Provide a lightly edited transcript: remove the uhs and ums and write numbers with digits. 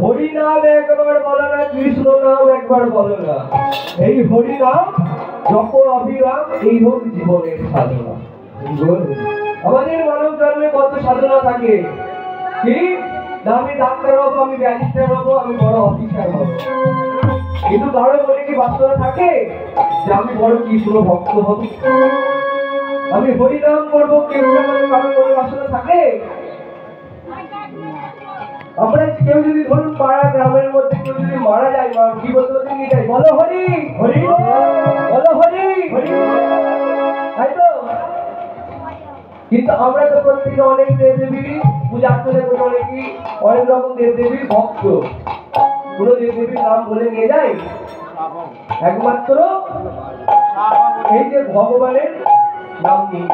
হরি নাম একবার বলো না, কৃষ্ণ নাম একবার বলো না, এই হরি নাম জপ অবিরাম, এই হোক জীবনের সাধনা। আমাদের মানব জন্মে কত সাধনা থাকে, কি না আমি ডাক্তার হবো, আমি ব্যারিস্টার হবো, আমি বড় অফিসার হবো, কিন্তু কারো মনে কি বাসনা থাকে যে আমি বড় কৃষ্ণ ভক্ত হব, আমি হরিনাম করবো, কেউ কারো মনে বাসনা থাকে? আমরা কেউ যদি ধরুন পাড়া গ্রামের মধ্যে কেউ যদি মারা যায়, কি বলতে বলতে নিয়ে যায়, বলো হরি হরি বলো হরি হরি, তাই তো? কিন্তু আমরা তো প্রত্যেকে অনেক দেবদেবী পূজা করে, অনেকেই অনেক রকম দেবদেবীর ভক্ত, পুরো দেবদেবীর নাম বলে নিয়ে যায়, একমাত্র এই যে ভগবানের নাম নিয়ে।